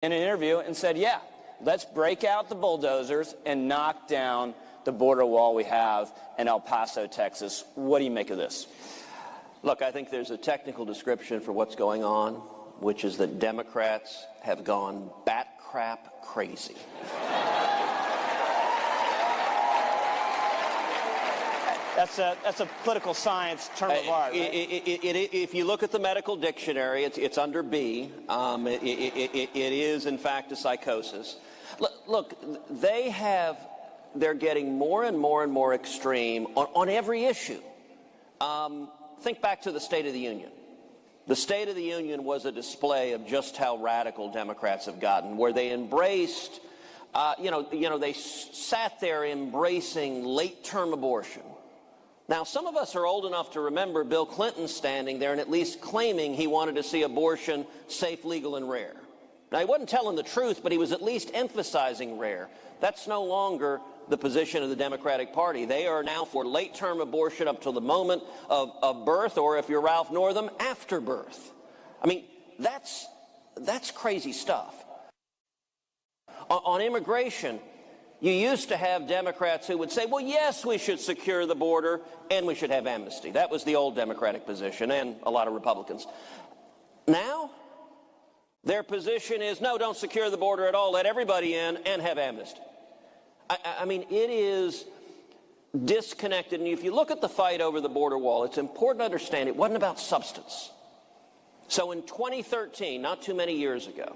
in an interview and said, yeah, let's break out the bulldozers and knock down the border wall we have in El Paso, Texas. What do you make of this? Look, I think there's a technical description for what's going on, which is that Democrats have gone bat crap crazy. That's a political science term of art, right? If you look at the medical dictionary, it's under B. It is, in fact, a psychosis. Look, they're getting more and more and more extreme on every issue. Think back to the State of the Union. The State of the Union was a display of just how radical Democrats have gotten, where they embraced, they sat there embracing late-term abortion. Now, some of us are old enough to remember Bill Clinton standing there and at least claiming he wanted to see abortion safe, legal, and rare. Now, he wasn't telling the truth, but he was at least emphasizing rare. That's no longer the position of the Democratic Party. They are now for late-term abortion up to the moment of birth, or if you're Ralph Northam, after birth. I mean, that's crazy stuff. On immigration, you used to have Democrats who would say, well, yes, we should secure the border and we should have amnesty. That was the old Democratic position, and a lot of Republicans. Now, their position is, no, don't secure the border at all. Let everybody in and have amnesty. I mean, it is disconnected. And if you look at the fight over the border wall, it's important to understand it wasn't about substance. So in 2013, not too many years ago,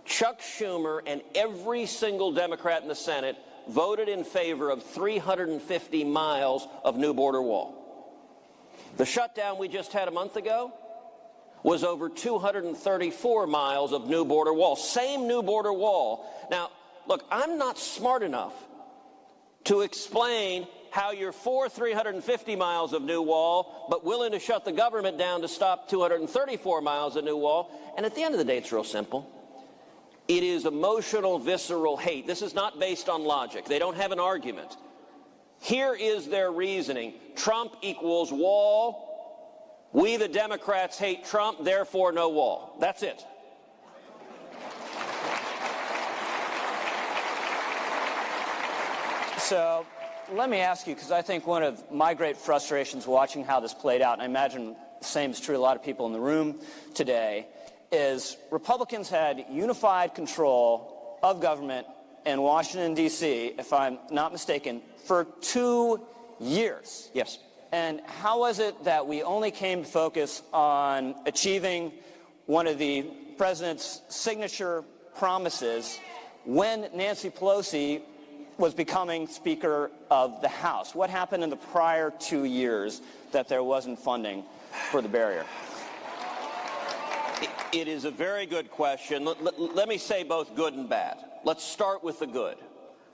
Chuck Schumer and every single Democrat in the Senate voted in favor of 350 miles of new border wall. The shutdown we just had a month ago was over 234 miles of new border wall. Same new border wall. Now, look, I'm not smart enough to explain how you're for 350 miles of new wall, but willing to shut the government down to stop 234 miles of new wall. And at the end of the day, it's real simple. It is emotional, visceral hate. This is not based on logic. They don't have an argument. Here is their reasoning. Trump equals wall. We, the Democrats, hate Trump, therefore no wall. That's it. So let me ask you, because I think one of my great frustrations watching how this played out, and I imagine the same is true of a lot of people in the room today, is Republicans had unified control of government in Washington, D.C., if I'm not mistaken, for 2 years. Yes. And how was it that we only came to focus on achieving one of the president's signature promises when Nancy Pelosi was becoming Speaker of the House? What happened in the prior 2 years that there wasn't funding for the barrier? It is a very good question. Let me say both good and bad. Let's start with the good.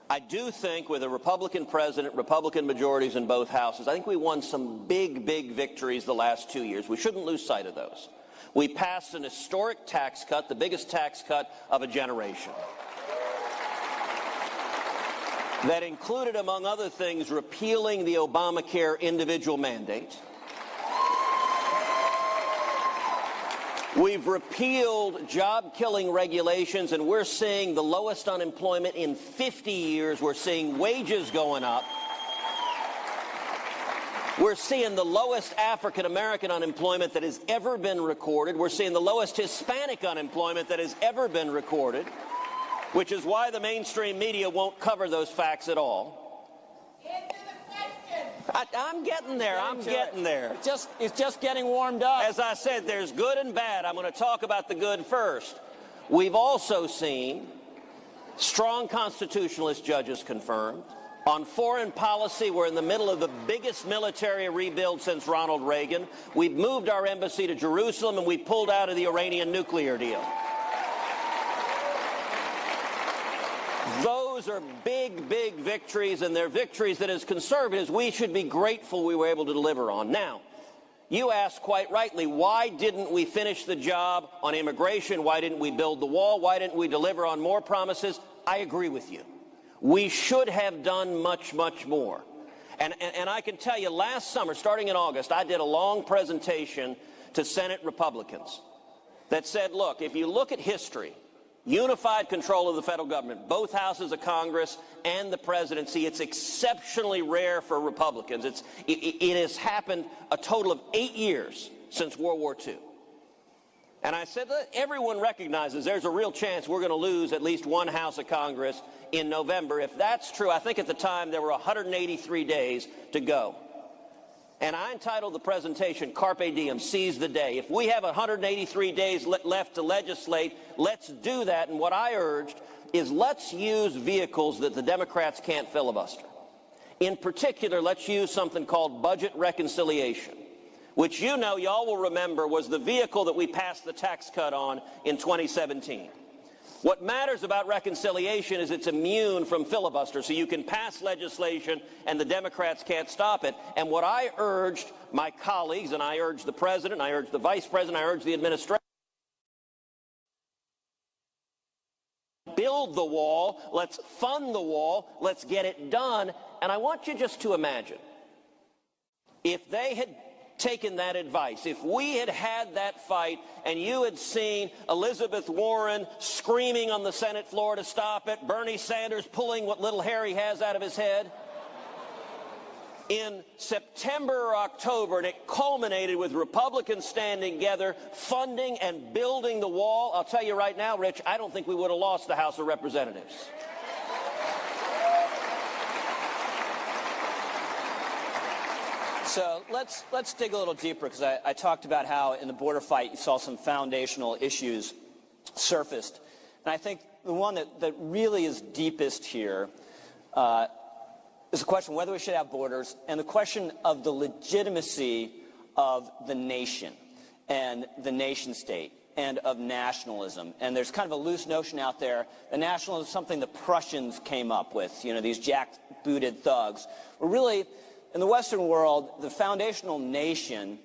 I do think with a Republican president, Republican majorities in both houses, I think we won some big, big victories the last 2 years. We shouldn't lose sight of those. We passed an historic tax cut, the biggest tax cut of a generation, that included, among other things, repealing the Obamacare individual mandate. We've repealed job-killing regulations, and we're seeing the lowest unemployment in 50 years. We're seeing wages going up. We're seeing the lowest African-American unemployment that has ever been recorded. We're seeing the lowest Hispanic unemployment that has ever been recorded, which is why the mainstream media won't cover those facts at all. I'm getting there. I'm getting there. It's just getting warmed up. As I said, there's good and bad. I'm going to talk about the good first. We've also seen strong constitutionalist judges confirmed. On foreign policy, we're in the middle of the biggest military rebuild since Ronald Reagan. We've moved our embassy to Jerusalem, and we pulled out of the Iranian nuclear deal. Those are big, big victories, and they're victories that as conservatives we should be grateful we were able to deliver on. Now, you asked quite rightly, why didn't we finish the job on immigration? Why didn't we build the wall? Why didn't we deliver on more promises? I agree with you. We should have done much, much more. And I can tell you, last summer, starting in August, I did a long presentation to Senate Republicans that said, look, if you look at history, unified control of the federal government, both houses of Congress and the presidency. It's exceptionally rare for Republicans. It has happened a total of 8 years since World War II. And I said that everyone recognizes there's a real chance we're going to lose at least one house of Congress in November. If that's true, I think at the time there were 183 days to go. And I entitled the presentation, Carpe Diem, seize the day. If we have 183 days left to legislate, let's do that. And what I urged is let's use vehicles that the Democrats can't filibuster. In particular, let's use something called budget reconciliation, which y'all will remember was the vehicle that we passed the tax cut on in 2017. What matters about reconciliation is it's immune from filibuster, so you can pass legislation and the Democrats can't stop it. And what I urged my colleagues, and I urged the president, I urged the vice president, I urged the administration, build the wall, let's fund the wall, let's get it done. And I want you just to imagine, if they had taken that advice, if we had had that fight and you had seen Elizabeth Warren screaming on the Senate floor to stop it, Bernie Sanders pulling what little hair he has out of his head, in September or October, and it culminated with Republicans standing together, funding and building the wall, I'll tell you right now, Rich, I don't think we would have lost the House of Representatives. So let's dig a little deeper, because I talked about how in the border fight you saw some foundational issues surfaced. And I think the one that really is deepest here is the question whether we should have borders, and the question of the legitimacy of the nation and the nation state and of nationalism. And there's kind of a loose notion out there that nationalism is something the Prussians came up with, these jack-booted thugs. Well, really, in the Western world, the foundational nation,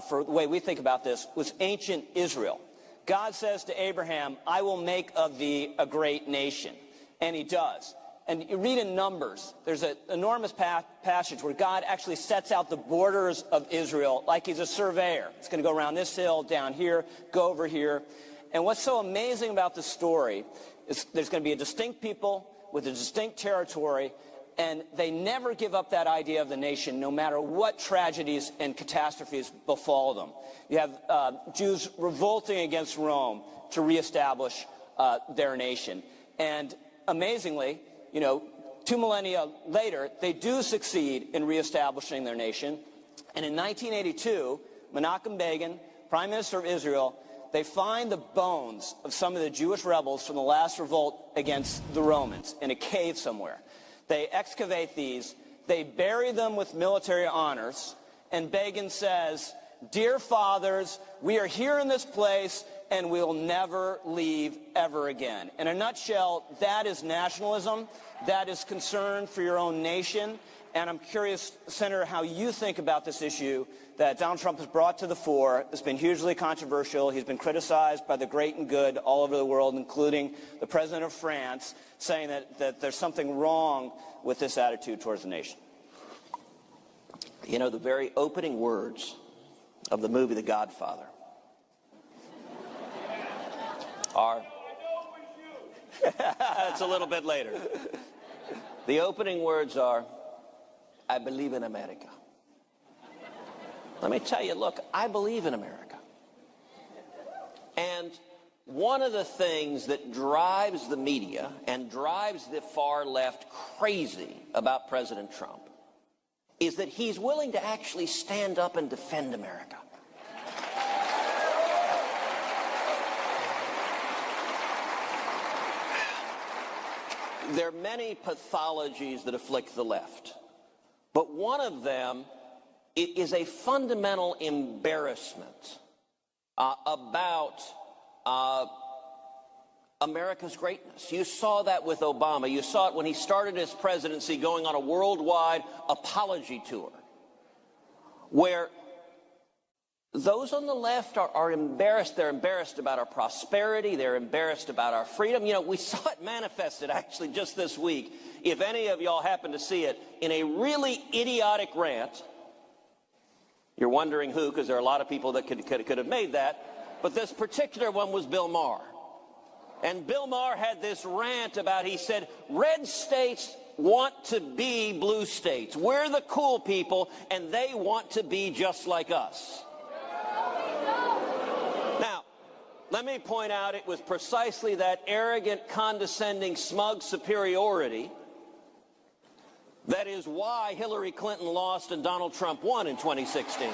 for the way we think about this, was ancient Israel. God says to Abraham, I will make of thee a great nation. And he does. And you read in Numbers, there's an enormous passage where God actually sets out the borders of Israel like he's a surveyor. It's going to go around this hill, down here, go over here. And what's so amazing about the story is there's going to be a distinct people with a distinct territory, and they never give up that idea of the nation, no matter what tragedies and catastrophes befall them. You have Jews revolting against Rome to reestablish their nation. And amazingly, 2 millennia later, they do succeed in reestablishing their nation. And in 1982, Menachem Begin, Prime Minister of Israel, they find the bones of some of the Jewish rebels from the last revolt against the Romans in a cave somewhere. They excavate these, they bury them with military honors, and Begin says, dear fathers, we are here in this place, and we'll never leave ever again. In a nutshell, that is nationalism, that is concern for your own nation, and I'm curious, Senator, how you think about this issue that Donald Trump has brought to the fore. It's been hugely controversial. He's been criticized by the great and good all over the world, including the president of France, saying that there's something wrong with this attitude towards the nation. The very opening words of the movie The Godfather are... It's a little bit later. The opening words are, I believe in America. Let me tell you, look, I believe in America. And one of the things that drives the media and drives the far left crazy about President Trump is that he's willing to actually stand up and defend America. There are many pathologies that afflict the left, but one of them is a fundamental embarrassment about America's greatness. You saw that with Obama. You saw it when he started his presidency going on a worldwide apology tour, where those on the left are embarrassed. They're embarrassed about our prosperity. They're embarrassed about our freedom. We saw it manifested actually just this week. If any of y'all happen to see it, in a really idiotic rant. You're wondering who, because there are a lot of people that could have made that. But this particular one was Bill Maher. And Bill Maher had this rant about, he said, red states want to be blue states. We're the cool people, and they want to be just like us. Now, let me point out it was precisely that arrogant, condescending, smug superiority that is why Hillary Clinton lost and Donald Trump won in 2016.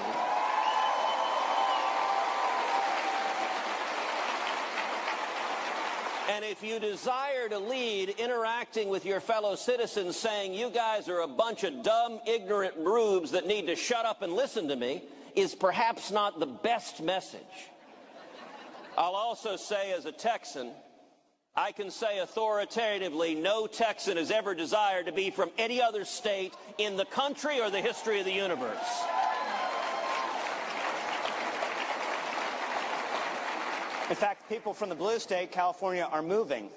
And if you desire to lead interacting with your fellow citizens saying you guys are a bunch of dumb, ignorant rubes that need to shut up and listen to me is perhaps not the best message. I'll also say as a Texan, I can say authoritatively no Texan has ever desired to be from any other state in the country or the history of the universe. In fact, people from the blue state, California, are moving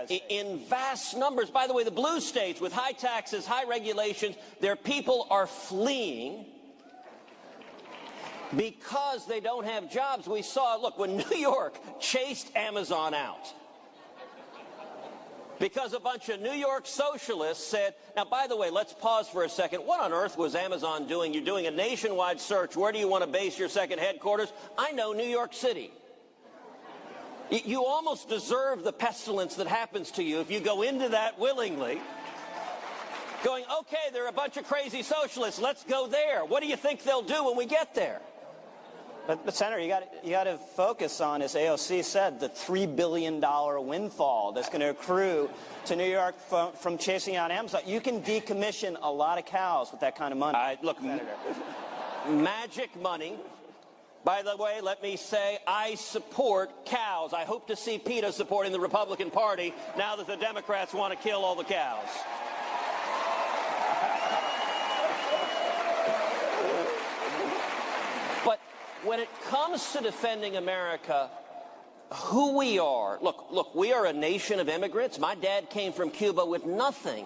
in vast numbers. By the way, the blue states with high taxes, high regulations, their people are fleeing because they don't have jobs. We saw, look, when New York chased Amazon out because a bunch of New York socialists said, now, by the way, let's pause for a second. What on earth was Amazon doing? You're doing a nationwide search. Where do you want to base your second headquarters? I know New York City. You almost deserve the pestilence that happens to you if you go into that willingly, going, okay, they're a bunch of crazy socialists, let's go there. What do you think they'll do when we get there? But Senator, you got to focus on, as AOC said, the $3 billion windfall that's going to accrue to New York from chasing out Amazon. You can decommission a lot of cows with that kind of money. Look, magic money. By the way, let me say I support cows. I hope to see PETA supporting the Republican Party now that the Democrats want to kill all the cows. But when it comes to defending America, who we are, look, we are a nation of immigrants. My dad came from Cuba with nothing.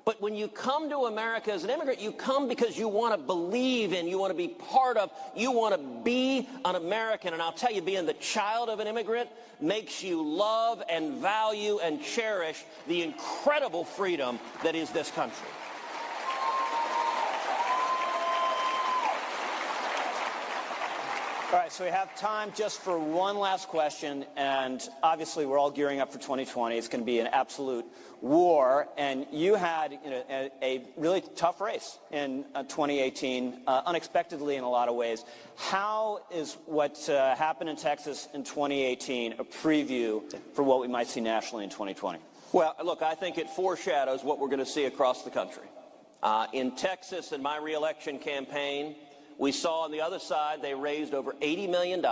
But when you come to America as an immigrant, you come because you want to believe in, you want to be part of, you want to be an American. And I'll tell you, being the child of an immigrant makes you love and value and cherish the incredible freedom that is this country. All right, so we have time just for one last question, and obviously we're all gearing up for 2020. It's going to be an absolute war, and you had a really tough race in 2018, unexpectedly in a lot of ways. How is what happened in Texas in 2018 a preview for what we might see nationally in 2020? Well, look, I think it foreshadows what we're going to see across the country. In Texas, in my re-election campaign, we saw on the other side they raised over $80 million.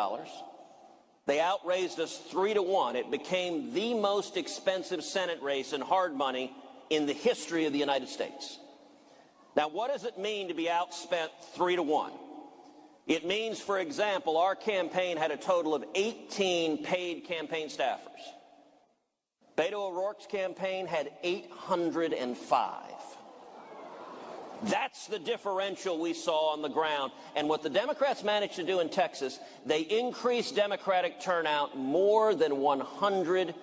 They outraised us 3-1. It became the most expensive Senate race in hard money in the history of the United States. Now, what does it mean to be outspent 3-1? It means, for example, our campaign had a total of 18 paid campaign staffers. Beto O'Rourke's campaign had 805. That's the differential we saw on the ground. And what the Democrats managed to do in Texas, they increased Democratic turnout more than 100%.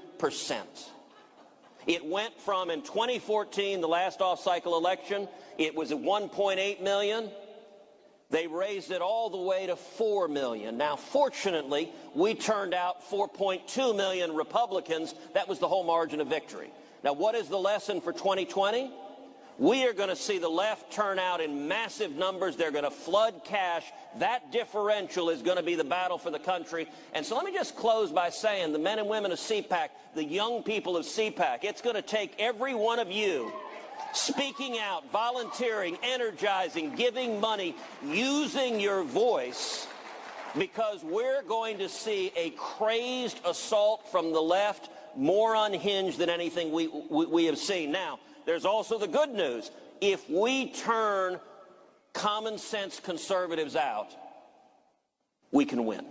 It went from, in 2014, the last off-cycle election, it was at 1.8 million. They raised it all the way to 4 million. Now, fortunately, we turned out 4.2 million Republicans. That was the whole margin of victory. Now, what is the lesson for 2020? We are going to see the left turn out in massive numbers. They're going to flood cash. That differential is going to be the battle for the country. And so let me just close by saying, the men and women of CPAC, the young people of CPAC, it's going to take every one of you speaking out, volunteering, energizing, giving money, using your voice, because we're going to see a crazed assault from the left, more unhinged than anything we have seen. Now, there's also the good news. If we turn common sense conservatives out, we can win.